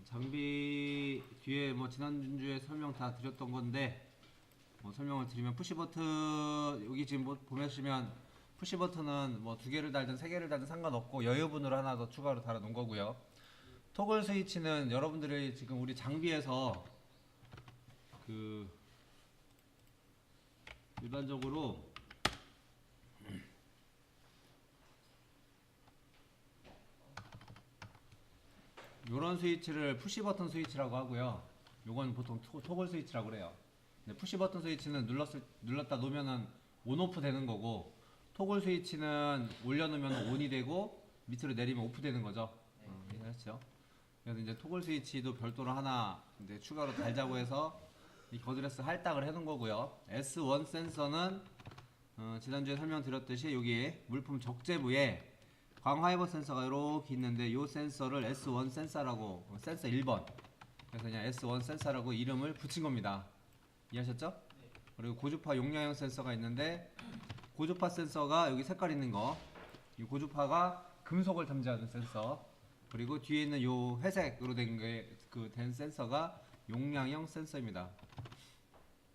장비 뒤에 뭐 지난주에 설명 다 드렸던 건데 뭐 설명을 드리면 푸시 버튼 여기 지금 뭐 보시면 푸시 버튼은 뭐 두 개를 달든 세 개를 달든 상관없고 여유분으로 하나 더 추가로 달아 놓은 거고요. 토글 스위치는 여러분들이 지금 우리 장비에서 그 일반적으로 요런 스위치를 푸시 버튼 스위치라고 하고요. 요건 보통 토글 스위치라고 그래요. 근데 푸시 버튼 스위치는 눌렀다 놓으면은 온오프 되는 거고, 토글 스위치는 올려놓으면 온이 되고 밑으로 내리면 오프 되는 거죠. 이해하셨죠? 그래서 이제 토글 스위치도 별도로 하나 이제 추가로 달자고 해서 이 거드레스 할당을 해놓은 거고요. S1 센서는 지난주에 설명드렸듯이 여기 물품 적재부에 광화이버 센서가 이렇게 있는데 이 센서를 S1 센서라고, 센서 1번, 그래서 그냥 S1 센서라고 이름을 붙인 겁니다. 이해하셨죠? 네. 그리고 고주파 용량형 센서가 있는데 고주파 센서가 여기 색깔 있는 거, 이 고주파가 금속을 탐지하는 센서, 그리고 뒤에 있는 요 회색으로 된 센서가 용량형 센서입니다.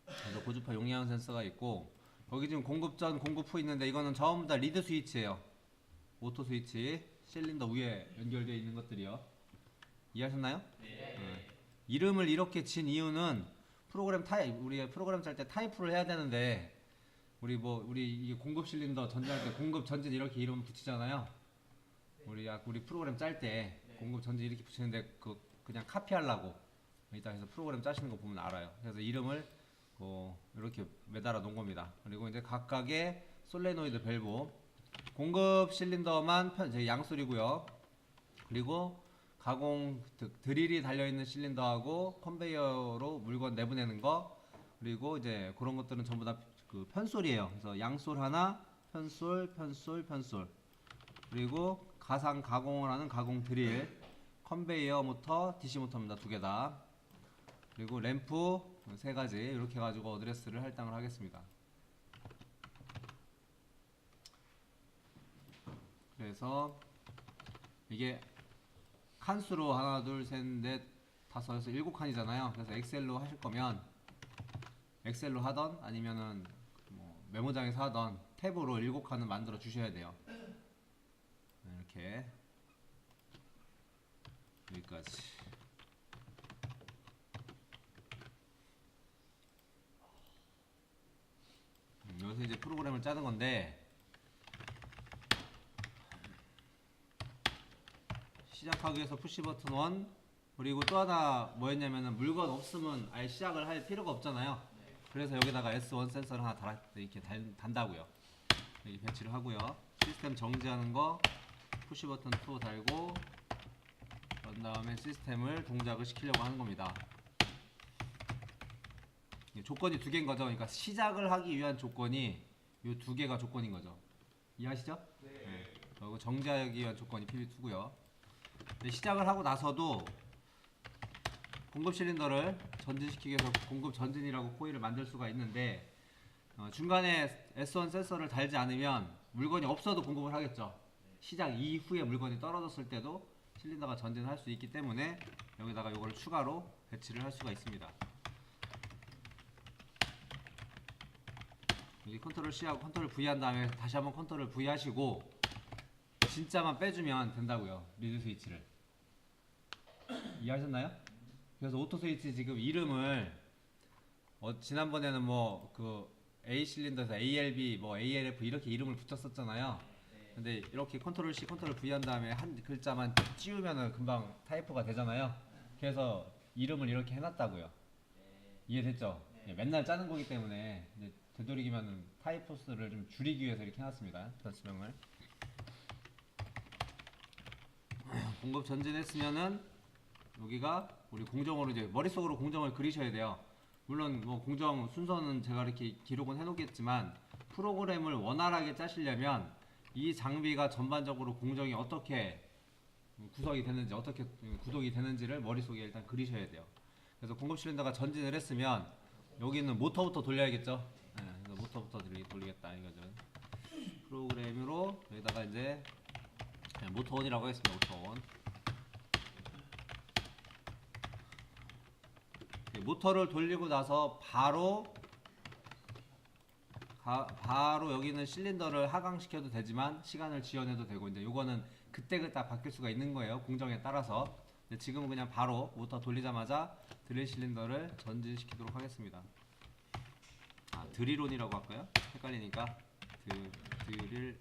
그래서 고주파 용량형 센서가 있고, 거기 지금 공급 전 공급 후 있는데 이거는 전부 다 리드 스위치예요. 오토 스위치 실린더 위에 연결되어 있는 것들이요. 이해하셨나요? 네. 이름을 이렇게 진 이유는 프로그램 우리가 프로그램 짤 때 타입을 해야 되는데 우리 이게 공급 실린더 전진할 때 공급 전진 이렇게 이름 붙이잖아요. 우리 프로그램 짤 때 공급 전진 이렇게 붙이는데 그냥 카피하려고 이따 해서 프로그램 짜시는 거 보면 알아요. 그래서 이름을 이렇게 매달아 놓은 겁니다. 그리고 이제 각각의 솔레노이드 밸브, 공급 실린더만 양솔이고요. 그리고 가공 드릴이 달려있는 실린더하고 컨베이어로 물건 내보내는 거, 그리고 이제 그런 것들은 전부 다 그 편솔이에요. 그래서 양솔 하나, 편솔, 그리고 가상 가공을 하는 가공 드릴, 컨베이어 모터, DC 모터입니다. 두 개 다. 그리고 램프 세 가지 이렇게 해가지고 어드레스를 할당을 하겠습니다. 그래서 이게 칸수로 하나, 둘, 셋, 넷, 다섯, 여섯, 일곱 칸이잖아요. 그래서 엑셀로 하실 거면 엑셀로 하던 아니면은 뭐 메모장에서 하던 탭으로 일곱 칸을 만들어 주셔야 돼요. 이렇게 여기까지. 여기서 이제 프로그램을 짜는 건데, 시작하기 위해서 푸시 버튼 1, 그리고 또 하나 뭐였냐면은 물건 없으면 아예 시작을 할 필요가 없잖아요. 그래서 여기다가 S1 센서를 하나 이렇게 단다고요. 여기 배치를 하고요. 시스템 정지하는 거 푸시 버튼 2 달고, 그런 다음에 시스템을 동작을 시키려고 하는 겁니다. 조건이 두 개인 거죠. 그러니까 시작을 하기 위한 조건이 이 두 개가 조건인 거죠. 이해하시죠? 네. 그리고 정지하기 위한 조건이 PB2고요. 시작을 하고 나서도 공급 실린더를 전진시키기 위해서 공급 전진이라고 코일을 만들 수가 있는데, 중간에 S1 센서를 달지 않으면 물건이 없어도 공급을 하겠죠. 시작 이후에 물건이 떨어졌을 때도 실린더가 전진할 수 있기 때문에 여기다가 이거를 추가로 배치를 할 수가 있습니다. 이 컨트롤 C하고 컨트롤 V 한 다음에 다시 한번 컨트롤 V 하시고 진짜만 빼주면 된다고요. 리드 스위치를. 이해하셨나요? 그래서 오토 스위치 지금 이름을 지난번에는 뭐 그 A 실린더에서 ALB 뭐 ALF 이렇게 이름을 붙였었잖아요. 근데 이렇게 컨트롤 C 컨트롤 V 한 다음에 한 글자만 찌우면은 금방 타이프가 되잖아요. 그래서 이름을 이렇게 해놨다고요. 이해됐죠? 맨날 짜는 거기 때문에 이제 되도록이면 타이프 수를 좀 줄이기 위해서 이렇게 해놨습니다. 설명을. 공급 전진했으면은 여기가 우리 공정으로 이제 머릿속으로 공정을 그리셔야 돼요. 물론 뭐 공정 순서는 제가 이렇게 기록은 해놓겠지만 프로그램을 원활하게 짜시려면 이 장비가 전반적으로 공정이 어떻게 구성이 되는지, 어떻게 구동이 되는지를 머릿속에 일단 그리셔야 돼요. 그래서 공급 실린더가 전진을 했으면 여기는 모터부터 돌려야겠죠. 그래서 모터부터 돌리겠다 이거죠. 프로그램으로 여기다가 이제 모터 온이라고 하겠습니다. 모터 온. 모터를 돌리고 나서 바로 여기 있는 실린더를 하강시켜도 되지만 시간을 지연해도 되고, 이제 요거는 그때그때 바뀔 수가 있는 거예요, 공정에 따라서. 근데 지금은 그냥 바로 모터 돌리자마자 드릴 실린더를 전진시키도록 하겠습니다. 드릴온이라고 할까요? 헷갈리니까 드릴온.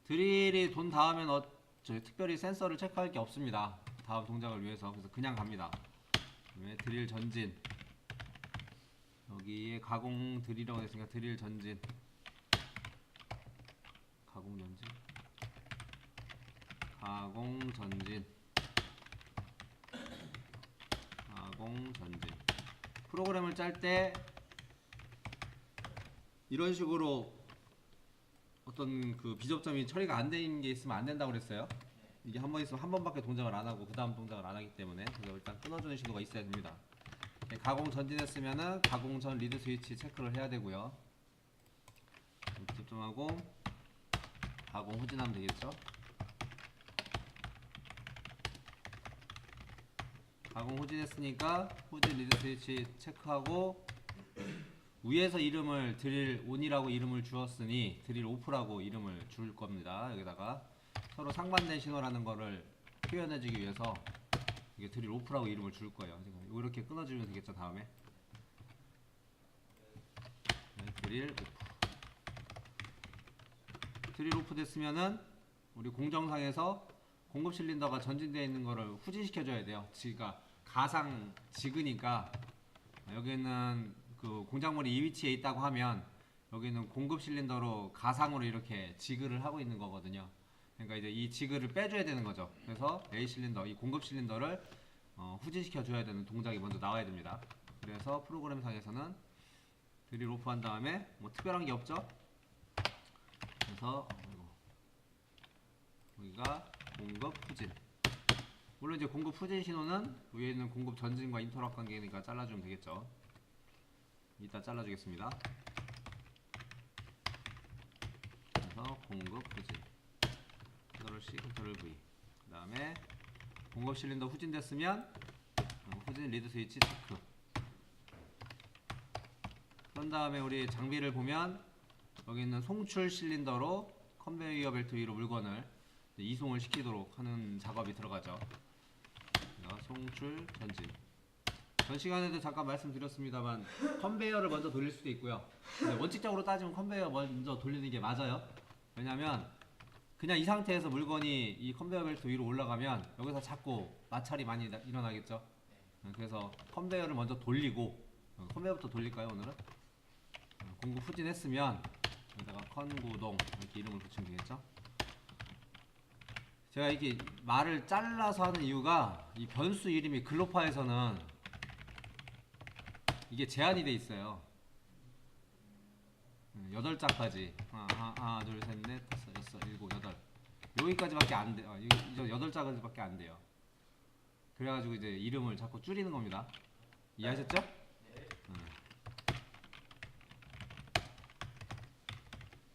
드릴이 돈 닿으면 저희 특별히 센서를 체크할 게 없습니다, 다음 동작을 위해서. 그래서 그냥 갑니다. 그다음에 드릴 전진, 여기에 가공 드릴이라고 했으니까 드릴 전진, 가공 전진, 가공 전진, 가공 전진. 프로그램을 짤 때 이런 식으로 어떤 그 비접점이 처리가 안 된 게 있으면 안 된다고 그랬어요. 이게 한 번 있으면 한 번밖에 동작을 안 하고 그 다음 동작을 안 하기 때문에, 그래서 일단 끊어주는 신호가 있어야 됩니다. 가공 전진했으면은 가공 전 리드 스위치 체크를 해야 되고요. 비접점하고 가공 후진하면 되겠죠. 가공 후진했으니까 후진 리드 스위치 체크하고, 위에서 이름을 드릴 온이라고 이름을 주었으니 드릴 오프라고 이름을 줄 겁니다. 여기다가 서로 상반된 신호라는 거를 표현해주기 위해서 이게 드릴 오프라고 이름을 줄 거예요. 이렇게 끊어주면 되겠죠. 다음에 드릴 오프. 드릴 오프 됐으면은 우리 공정상에서 공급 실린더가 전진되어 있는 거를 후진시켜줘야 돼요. 가상 지그니까 여기는 그 공작물이 이 위치에 있다고 하면 여기는 공급 실린더로 가상으로 이렇게 지그를 하고 있는 거거든요. 그러니까 이제 이 지그를 빼줘야 되는 거죠. 그래서 A 실린더, 이 공급 실린더를 후진시켜 줘야 되는 동작이 먼저 나와야 됩니다. 그래서 프로그램상에서는 드릴 오프 한 다음에 뭐 특별한 게 없죠. 그래서 여기가 공급 후진. 물론 이제 공급 후진 신호는 위에 있는 공급 전진과 인터럽 관계니까 잘라주면 되겠죠. 이따 잘라주겠습니다. 그래서 공급 후진, 컨트롤 C, 컨트롤 V. 그 다음에 공급 실린더 후진됐으면 후진 리드 스위치 체크. 그런 다음에 우리 장비를 보면 여기 있는 송출 실린더로 컨베이어 벨트 위로 물건을 이송을 시키도록 하는 작업이 들어가죠. 송출 전진. 전 시간에도 잠깐 말씀드렸습니다만 컨베이어를 먼저 돌릴 수도 있고요. 근데 원칙적으로 따지면 컨베이어 먼저 돌리는 게 맞아요. 왜냐면 그냥 이 상태에서 물건이 이 컨베이어 벨트 위로 올라가면 여기서 자꾸 마찰이 많이 일어나겠죠. 그래서 컨베이어를 먼저 돌리고, 컨베이어부터 돌릴까요 오늘은? 공급 후진했으면 여기다가 컨구동 이렇게 이름을 붙이면 되겠죠. 제가 이렇게 말을 잘라서 하는 이유가 이 변수 이름이 글로파에서는 이게 제한이 돼 있어요. 8자까지 하나 둘 셋 넷 다섯 여섯 일곱 여덟, 여기까지밖에 안 돼요. 8자까지밖에 안 돼요. 그래가지고 이제 이름을 자꾸 줄이는 겁니다. 이해하셨죠? 네.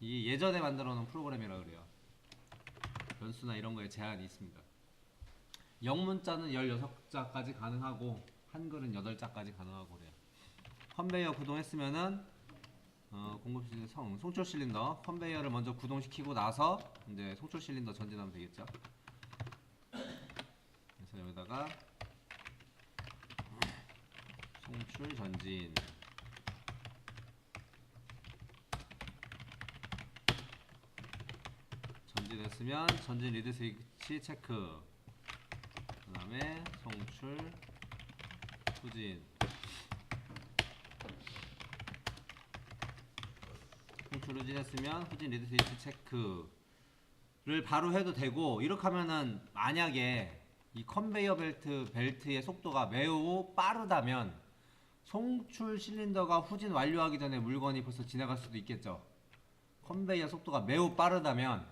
이 예전에 만들어 놓은 프로그램이라 그래요. 변수나 이런 거에 제한이 있습니다. 영문자는 16자까지 가능하고 한글은 8자까지 가능하고 그래요. 컨베이어 구동했으면은 공급 송출 실린더 컨베이어를 먼저 구동시키고 나서 이제 송출 실린더 전진하면 되겠죠. 그래서 여기다가 송출 전진, 전진했으면 전진 리드 스위치 체크. 그 다음에 송출 후진, 송출 후진했으면 후진 리드 스위치 체크를 바로 해도 되고, 이렇게 하면은 만약에 이 컨베이어 벨트의 속도가 매우 빠르다면 송출 실린더가 후진 완료하기 전에 물건이 벌써 지나갈 수도 있겠죠. 컨베이어 속도가 매우 빠르다면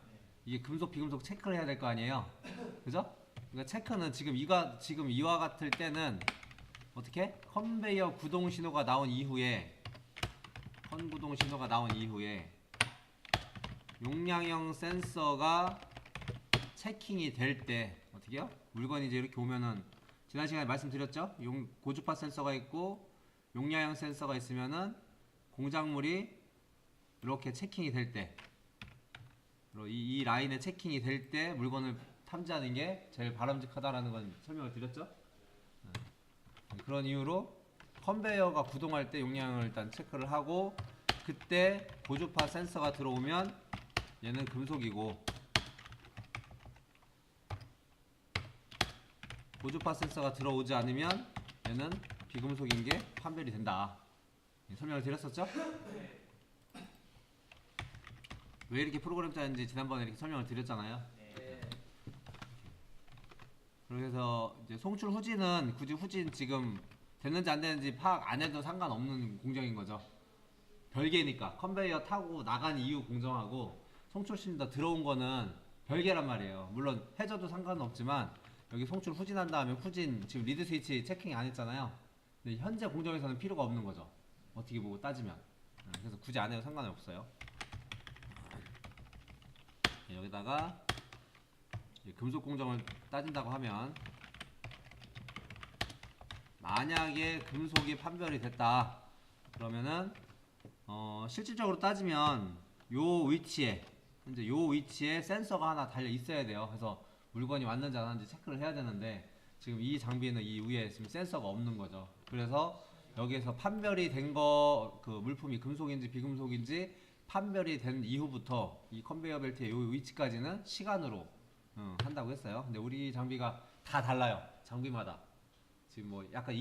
이게 금속 비금속 체크를 해야 될 거 아니에요. 그죠? 그러니까 체크는 지금 이와 같을 때는 어떻게? 컨베이어 구동 신호가 나온 이후에, 컨구동 신호가 나온 이후에 용량형 센서가 체킹이 될 때 어떻게요? 물건이 이제 이렇게 오면은 지난 시간에 말씀드렸죠? 고주파 센서가 있고 용량형 센서가 있으면은 공작물이 이렇게 체킹이 될 때, 이 라인에 체킹이 될 때 물건을 탐지하는 게 제일 바람직하다라는 건 설명을 드렸죠? 그런 이유로 컨베이어가 구동할 때 용량을 일단 체크를 하고, 그때 고주파 센서가 들어오면 얘는 금속이고, 고주파 센서가 들어오지 않으면 얘는 비금속인 게 판별이 된다. 설명을 드렸었죠? 왜 이렇게 프로그램 짜는지 지난번에 이렇게 설명을 드렸잖아요. 그래서 이제 송출 후진은 굳이 후진 지금 됐는지 안 됐는지 파악 안 해도 상관없는 공정인 거죠. 별개니까 컨베이어 타고 나간 이후 공정하고 송출 시린더 들어온 거는 별개란 말이에요. 물론 해줘도 상관은 없지만 여기 송출 후진한 다음에 후진 지금 리드 스위치 체킹 안 했잖아요. 근데 현재 공정에서는 필요가 없는 거죠. 어떻게 보고 따지면. 그래서 굳이 안 해도 상관이 없어요. 여기다가 금속 공정을 따진다고 하면, 만약에 금속이 판별이 됐다 그러면은 실질적으로 따지면 요 위치에, 현재 요 위치에 센서가 하나 달려 있어야 돼요. 그래서 물건이 왔는지 안 왔는지 체크를 해야 되는데 지금 이 장비는 이 위에 지금 센서가 없는 거죠. 그래서 여기에서 판별이 된 거, 그 물품이 금속인지 비금속인지 판별이 된 이후부터 이 컨베이어 벨트의 요 위치까지는 시간으로 한다고 했어요. 근데 우리 장비가 다 달라요. 장비마다. 지금 뭐 약간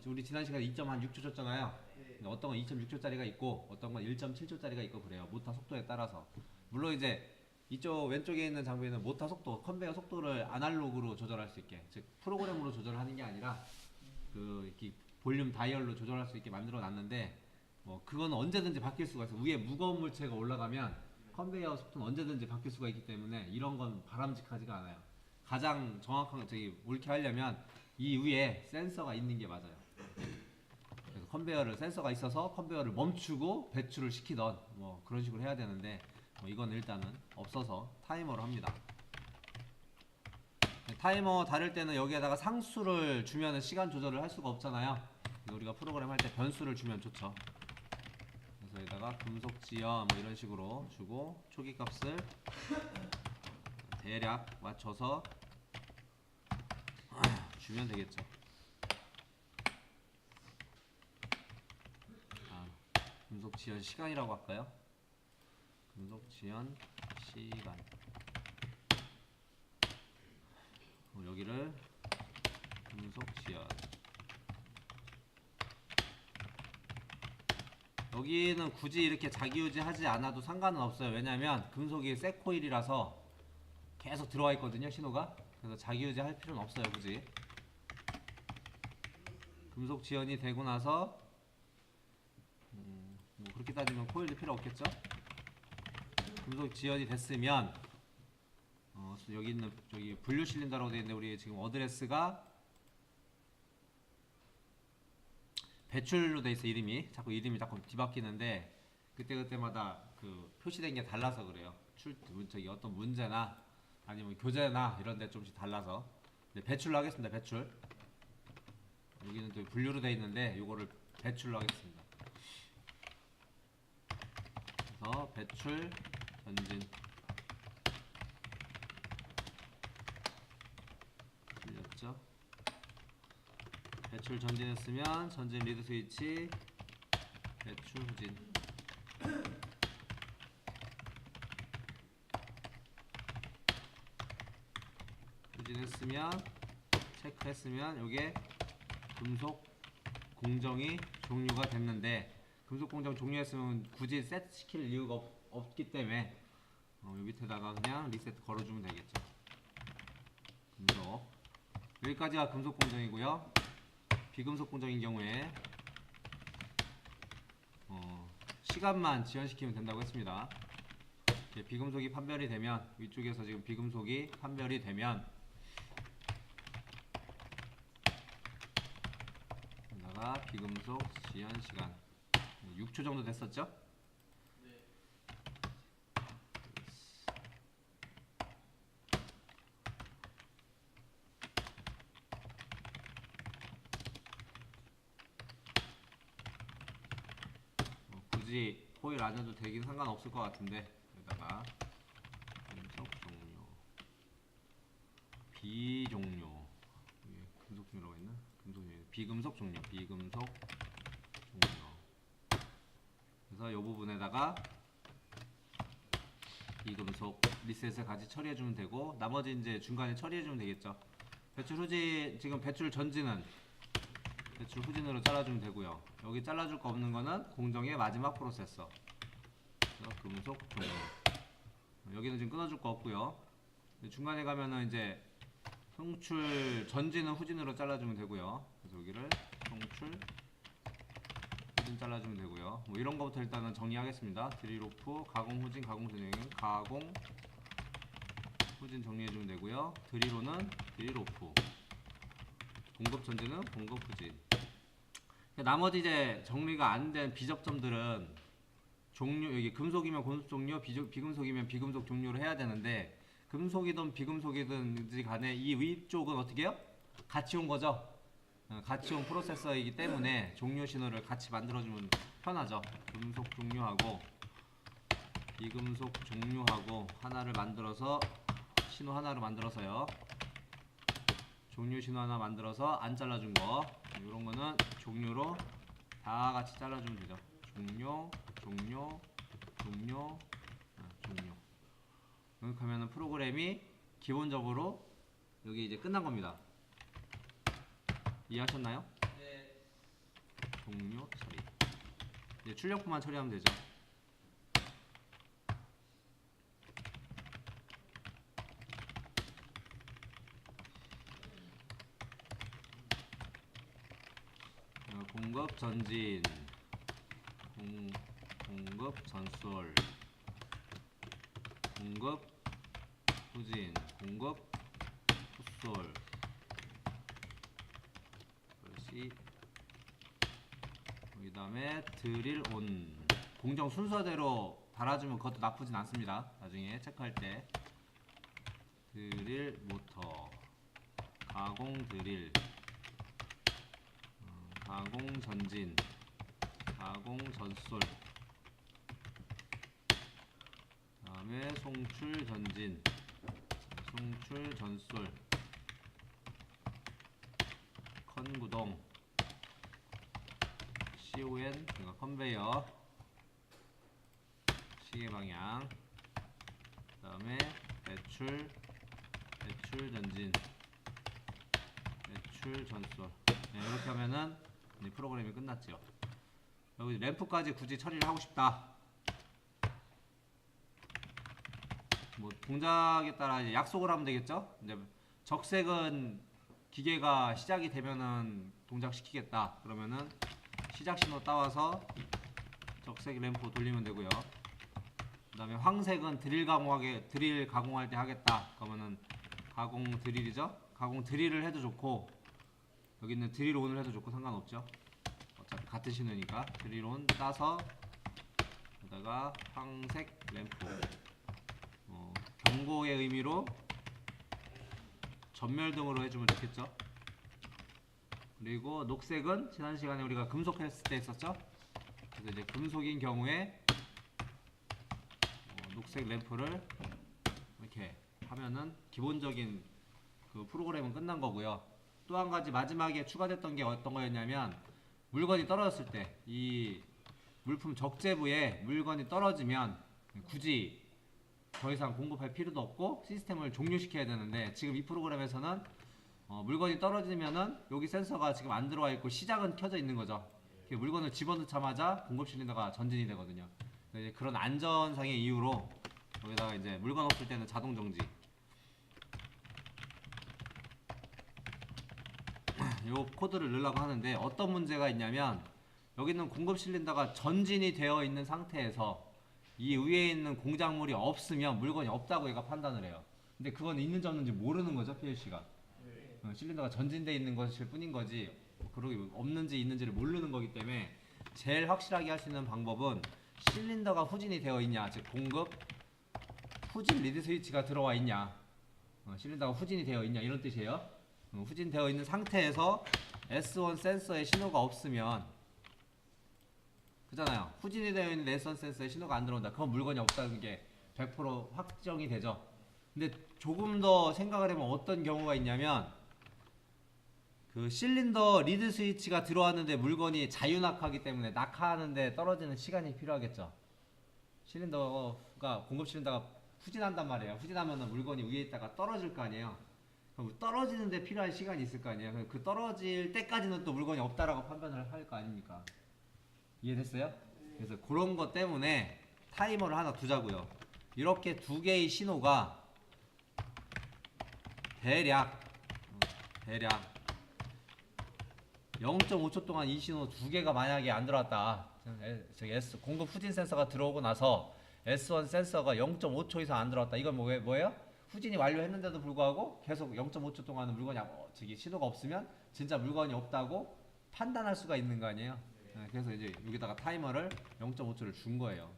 우리 지난 시간에 2.6초 줬잖아요. 근데 어떤 건 2.6초짜리가 있고 어떤 건 1.7초짜리가 있고 그래요. 모터 속도에 따라서. 물론 이제 이쪽 왼쪽에 있는 장비는 모터 속도, 컨베이어 속도를 아날로그로 조절할 수 있게, 즉 프로그램으로 조절하는 게 아니라 이렇게 볼륨 다이얼로 조절할 수 있게 만들어 놨는데, 그건 언제든지 바뀔 수가 있어요. 위에 무거운 물체가 올라가면 컨베이어 속도는 언제든지 바뀔 수가 있기 때문에 이런 건 바람직하지가 않아요. 가장 정확한, 옳게 하려면 이 위에 센서가 있는 게 맞아요. 그래서 컨베이어를, 센서가 있어서 컨베이어를 멈추고 배출을 시키던 그런 식으로 해야 되는데, 이건 일단은 없어서 타이머로 합니다. 타이머 다를 때는 여기에다가 상수를 주면 시간 조절을 할 수가 없잖아요. 우리가 프로그램 할 때 변수를 주면 좋죠. 그래서 여기다가 금속 지연 이런 식으로 주고 초기 값을 대략 맞춰서 주면 되겠죠. 금속 지연 시간이라고 할까요? 금속 지연 시간. 여기를 금속 지연. 여기는 굳이 이렇게 자기유지 하지 않아도 상관은 없어요. 왜냐면 금속이 쇠코일이라서 계속 들어와 있거든요, 신호가. 그래서 자기유지 할 필요는 없어요, 굳이. 금속 지연이 되고 나서 그렇게 따지면 코일도 필요 없겠죠? 금속 지연이 됐으면 여기 있는 저기 분류 실린더라고 되어 있는데, 우리 지금 어드레스가 배출로 돼 있어. 이름이 자꾸 뒤바뀌는데 그때마다 그 표시된 게 달라서 그래요. 어떤 문제나 아니면 교재나 이런 데 좀씩 달라서. 네, 배출로 하겠습니다. 배출. 여기는 또 분류로 돼 있는데 요거를 배출로 하겠습니다. 그래서 배출 전진 틀렸죠? 배출 전진했으면 전진 리드 스위치 배출 후진. 후진했으면, 체크했으면 요게 금속 공정이 종료가 됐는데, 금속 공정 종료했으면 굳이 세트 시킬 이유가 없기 때문에 요 밑에다가 그냥 리셋 걸어주면 되겠죠. 금속. 여기까지가 금속 공정이고요. 비금속 공정인 경우에 시간만 지연시키면 된다고 했습니다. 비금속이 판별이 되면, 위쪽에서 지금 비금속이 판별이 되면 여기다가 비금속 지연 시간 6초 정도 됐었죠? 네. 굳이 호일 안 해도 되긴 상관없을 것 같은데 여기다가 금속 종료, 비종료, 금속 종료라고 했나? 금속 종료, 비금속 종료, 비금속 종료. 그래서 이 부분에다가 비금속 리셋을 같이 처리해주면 되고, 나머지 이제 중간에 처리해주면 되겠죠. 배출 후진, 지금 배출 전진은 배출 후진으로 잘라주면 되고요. 여기 잘라줄 거 없는 거는 공정의 마지막 프로세서. 금속 종료. 여기는 지금 끊어줄 거 없고요. 중간에 가면은 이제 송출 전진은 후진으로 잘라주면 되고요. 그래서 여기를 송출 후진 잘라주면 되고요. 뭐 이런 거부터 일단은 정리하겠습니다. 드릴 오프, 가공 후진, 가공 전진, 가공 후진 정리해주면 되고요. 드릴온은 드릴 오프, 공급 전진은 공급 후진. 나머지 이제 정리가 안 된 비적점들은 종료, 여기 금속이면 금속 종료, 비금속이면 비금속 종료를 해야 되는데, 금속이든 비금속이든지 간에 이 위쪽은 어떻게 해요? 같이 온 거죠. 같이 온 프로세서이기 때문에 종료 신호를 같이 만들어주면 편하죠. 금속 종료하고 비금속 종료하고 하나를 만들어서 신호 하나를 만들어서요. 종료 신호 하나 만들어서 안 잘라준 거, 이런 거는 종료로 다 같이 잘라주면 되죠. 종료, 종료, 종료, 종료. 이렇게 하면은 프로그램이 기본적으로 여기 이제 끝난 겁니다. 이해하셨나요? 네. 종료 처리. 이제 출력부만 처리하면 되죠. 공급 전진, 공급 전솔, 공급 후진, 공급 후솔. 그렇지. 그 다음에 드릴 온. 공정 순서대로 달아주면 그것도 나쁘진 않습니다. 나중에 체크할 때. 드릴 모터, 가공 드릴, 가공 전진, 가공 전솔, 그 다음에 송출 전진, 송출 전솔, 컨구동, CON, 그러니까 컨베이어, 시계 방향, 그 다음에 배출, 배출 전진, 배출 전솔. 네, 이렇게 하면은 프로그램이 끝났죠. 여기 램프까지 굳이 처리를 하고 싶다. 뭐 동작에 따라 이제 약속을 하면 되겠죠. 이제 적색은 기계가 시작이 되면은 동작시키겠다. 그러면은 시작 신호 따와서 적색 램프 돌리면 되고요. 그 다음에 황색은 드릴 가공할 때 하겠다. 그러면은 가공 드릴이죠. 가공 드릴을 해도 좋고, 여기 있는 드릴 온을 해도 좋고 상관없죠. 어차피 같은 신호니까 드릴 온 따서 여기다가 황색 램프, 경고의 의미로 전멸등으로 해주면 좋겠죠. 그리고 녹색은 지난 시간에 우리가 금속 했을 때 했었죠. 그래서 이제 금속인 경우에 녹색 램프를 이렇게 하면은 기본적인 그 프로그램은 끝난 거고요. 또 한 가지 마지막에 추가됐던 게 어떤 거였냐면, 물건이 떨어졌을 때 이 물품 적재부에 물건이 떨어지면 굳이 더 이상 공급할 필요도 없고 시스템을 종료시켜야 되는데, 지금 이 프로그램에서는 물건이 떨어지면은 여기 센서가 지금 안 들어와 있고 시작은 켜져 있는 거죠. 물건을 집어넣자마자 공급 실린더가 전진이 되거든요. 이제 그런 안전상의 이유로 여기다가 이제 물건 없을 때는 자동 정지, 요 코드를 넣으려고 하는데, 어떤 문제가 있냐면 여기는 공급 실린더가 전진이 되어 있는 상태에서 이 위에 있는 공작물이 없으면 물건이 없다고 얘가 판단을 해요. 근데 그건 있는지 없는지 모르는 거죠, PLC가. 실린더가 전진되어 있는 것일 뿐인 거지, 그러기 없는지 있는지를 모르는 거기 때문에 제일 확실하게 할 수 있는 방법은 실린더가 후진이 되어 있냐, 즉 공급 후진 리드 스위치가 들어와 있냐, 실린더가 후진이 되어 있냐, 이런 뜻이에요. 후진되어 있는 상태에서 S1 센서에 신호가 없으면, 그잖아요. 후진이 되어 있는 레지스턴스 센서에 신호가 안 들어온다. 그건 물건이 없다는 게 100% 확정이 되죠. 근데 조금 더 생각을 해보면 어떤 경우가 있냐면 그 실린더 리드 스위치가 들어왔는데 물건이 자유낙하기 때문에 낙하하는데 떨어지는 시간이 필요하겠죠. 실린더가 공급 실린더가 후진한단 말이에요. 후진하면은 물건이 위에 있다가 떨어질 거 아니에요. 그럼 떨어지는데 필요한 시간이 있을 거 아니에요. 그 떨어질 때까지는 또 물건이 없다라고 판단을 할 거 아닙니까? 이해됐어요? 그래서 그런 것 때문에 타이머를 하나 두자고요. 이렇게 두 개의 신호가 대략 0.5초 동안 이 신호 두 개가 만약에 안 들어왔다. 저기 공급 후진 센서가 들어오고 나서 S1 센서가 0.5초 이상 안 들어왔다. 이건 뭐예요? 후진이 완료했는데도 불구하고 계속 0.5초 동안은 물건이 저기 신호가 없으면 진짜 물건이 없다고 판단할 수가 있는 거 아니에요? 네, 그래서 이제 여기다가 타이머를 0.5초를 준 거예요.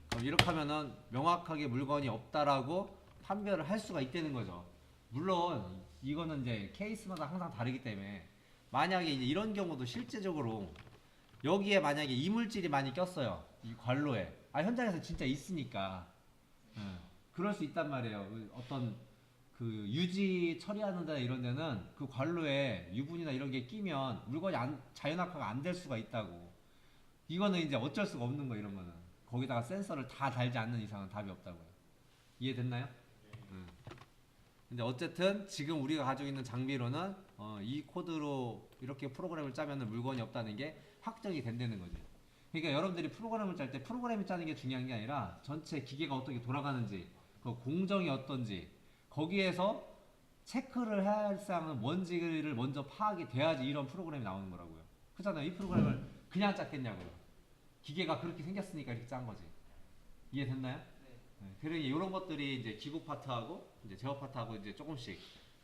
그럼 이렇게 하면은 명확하게 물건이 없다라고 판별을 할 수가 있다는 거죠. 물론 이거는 이제 케이스마다 항상 다르기 때문에 만약에 이제 이런 경우도 실제적으로 여기에 만약에 이물질이 많이 꼈어요. 이 관로에. 현장에서 진짜 있으니까. 그럴 수 있단 말이에요. 어떤 그 유지 처리하는 데나 이런 데는 그 관로에 유분이나 이런 게 끼면 물건이 자연낙하가 안 될 수가 있다고. 이거는 이제 어쩔 수가 없는 거 이런 거는. 거기다가 센서를 다 달지 않는 이상은 답이 없다고요. 이해됐나요? 근데 어쨌든 지금 우리가 가지고 있는 장비로는 이 코드로 이렇게 프로그램을 짜면 물건이 없다는 게 확정이 된다는 거지. 그러니까 여러분들이 프로그램을 짤 때 프로그램을 짜는 게 중요한 게 아니라 전체 기계가 어떻게 돌아가는지 그 공정이 어떤지 거기에서 체크를 해야 할 사항은 뭔지를 먼저 파악이 돼야지 이런 프로그램이 나오는 거라고요. 그렇잖아요. 이 프로그램을 그냥 짰겠냐고요. 기계가 그렇게 생겼으니까 이렇게 짠 거지. 이해됐나요? 네. 그러니 이런 것들이 이제 기구 파트하고 이제 제어 파트하고 이제 조금씩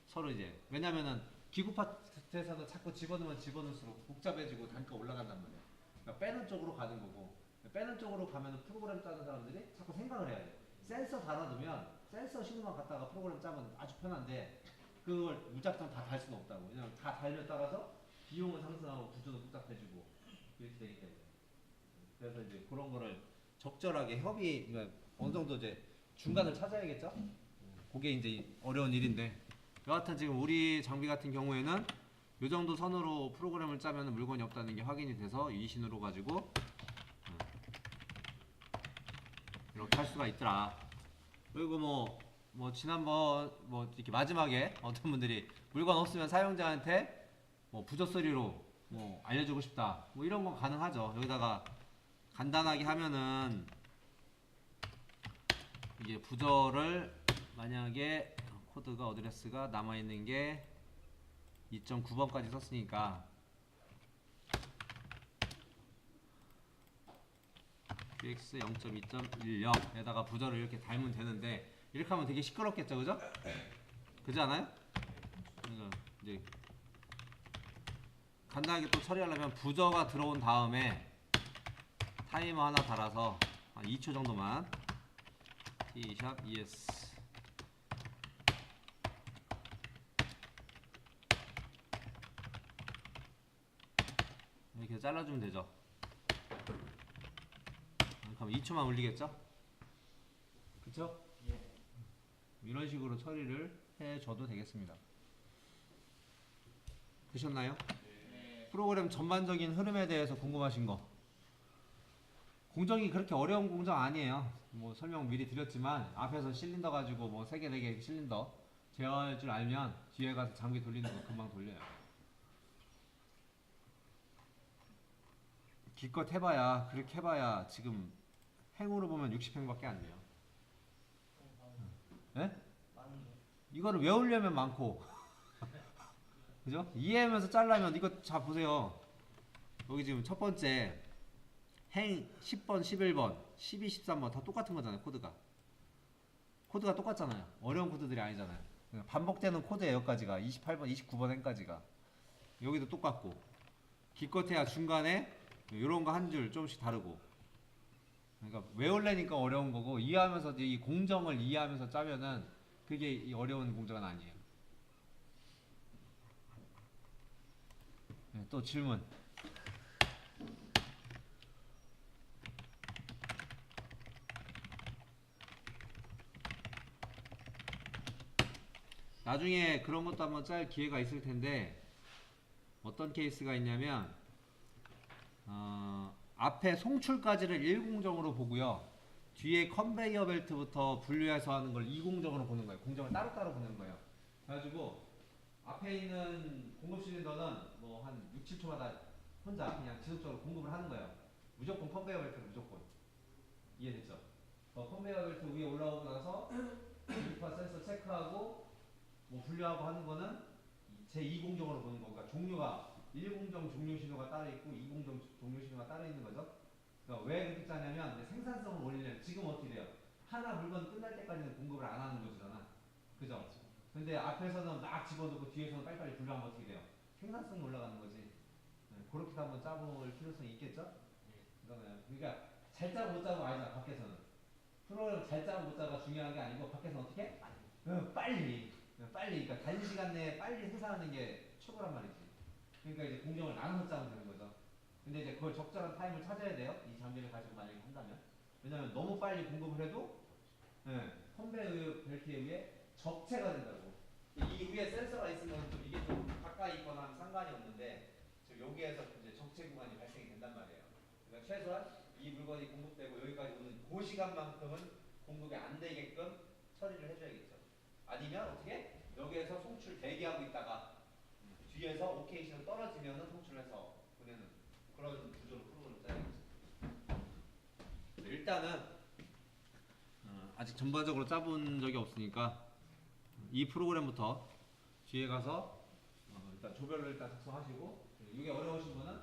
서로 이제 왜냐면은 기구 파트에서는 자꾸 집어넣으면 집어넣을수록 복잡해지고 단가 올라간단 말이야. 그러니까 빼는 쪽으로 가는 거고 빼는 쪽으로 가면은 프로그램 짜는 사람들이 자꾸 생각을 해야 돼. 센서 달아두면 센서 신호만 갖다가 프로그램 짜면 아주 편한데 그걸 무작정 다 달 수는 없다고. 왜냐면 다 달려 따라서 비용은 상승하고 구조도 복잡해지고 이렇게 되기 때문에. 그래서 이제 그런 거를 적절하게 협의 어느 정도 이제 중간을 찾아야겠죠? 그게 이제 어려운 일인데 여하튼 지금 우리 장비 같은 경우에는 이 정도 선으로 프로그램을 짜면 물건이 없다는 게 확인이 돼서 이 신호로 가지고 이렇게 할 수가 있더라. 그리고 뭐 지난번 뭐 이렇게 마지막에 어떤 분들이 물건 없으면 사용자한테 뭐 부조 소리로 뭐 알려주고 싶다 뭐 이런 건 가능하죠. 여기다가 간단하게 하면은 이게 부저를 만약에 코드가 어드레스가 남아있는 게 2.9번까지 썼으니까 QX 0.2.10에다가 부저를 이렇게 달면 되는데 이렇게 하면 되게 시끄럽겠죠, 그죠? 그지 않아요? 그래서 이제 간단하게 또 처리하려면 부저가 들어온 다음에 타이머 하나 달아서 한 2초 정도만 T샵 ES 이렇게 잘라주면 되죠. 그럼 2초만 울리겠죠? 그쵸? 예. 이런 식으로 처리를 해줘도 되겠습니다. 되셨나요? 네. 프로그램 전반적인 흐름에 대해서 궁금하신 거. 공정이 그렇게 어려운 공정 아니에요. 뭐 설명 미리 드렸지만 앞에서 실린더 가지고 뭐 3개, 4개 실린더 제어할 줄 알면 뒤에 가서 장비 돌리는 거 금방 돌려요. 기껏 해봐야 그렇게 해봐야 지금 행으로 보면 60행밖에 안 돼요. 네? 이거를 외우려면 많고 그죠? 이해하면서 잘라면 이거 자 보세요. 여기 지금 첫 번째 행 10번, 11번, 12, 13번 다 똑같은 거잖아요. 코드가 똑같잖아요. 어려운 코드들이 아니잖아요. 반복되는 코드예요. 여기까지가 28번, 29번 행까지가 여기도 똑같고 기껏해야 중간에 이런 거 한 줄 조금씩 다르고 그러니까 외울래니까 어려운 거고 이해하면서 이 공정을 이해하면서 짜면은 그게 어려운 공정은 아니에요. 네, 또 질문. 나중에 그런 것도 한번 짤 기회가 있을 텐데 어떤 케이스가 있냐면 앞에 송출까지를 일공정으로 보고요. 뒤에 컨베이어 벨트부터 분류해서 하는 걸 이공정으로 보는 거예요. 공정을 따로따로 보는 거예요. 그래가지고 앞에 있는 공급 실린더는 뭐 한 6, 7초마다 혼자 그냥 지속적으로 공급을 하는 거예요. 무조건 컨베이어 벨트는 무조건. 이해됐죠? 컨베이어 벨트 위에 올라오고 나서 유파 센서 체크하고 뭐 분류하고 하는 거는 제2공정으로 보는 거고, 그러니까 종류가 1공정 종료 신호가 따로 있고 2공정 종료 신호가 따로 있는 거죠. 그러니까 왜 그렇게 짜냐면 생산성을 올리려면 지금 어떻게 돼요? 하나 물건 끝날 때까지는 공급을 안 하는 거잖아. 그죠? 근데 앞에서는 막 집어넣고 뒤에서는 빨리빨리 분류하면 어떻게 돼요? 생산성이 올라가는 거지. 네, 그렇게도 한번 짜볼 필요성이 있겠죠? 그러니까 잘 짜고 못 짜고 아니잖아, 밖에서는. 프로그램 잘 짜고 못 짜가 중요한 게 아니고 밖에서는 어떻게? 빨리. 빨리. 그러니까 단시간 내에 빨리 생산하는 게 최고란 말이지. 그러니까 이제 공정을 나눠서 짜면 되는 거죠. 근데 이제 그걸 적절한 타임을 찾아야 돼요. 이 장비를 가지고 만약에 한다면. 왜냐면 너무 빨리 공급을 해도 컨베이어 벨트에 의해 적체가 된다고. 이 위에 센서가 있으면 좀 이게 좀 가까이 있거나 하면 상관이 없는데 지금 여기에서 이제 적체 구간이 발생이 된단 말이에요. 그러니까 최소한 이 물건이 공급되고 여기까지 오는 그 시간만큼은 공급이 안 되게끔 처리를 해줘야겠죠. 아니면 어떻게? 여기에서 송출 대기하고 있다가 뒤에서 오케이 신호 떨어지면 송출해서 보내는 그런 구조로 프로그램을 짜야겠죠. 일단은 아직 전반적으로 짜본 적이 없으니까 이 프로그램부터 뒤에 가서 일단 조별로 일단 작성하시고 이게 어려우신 분은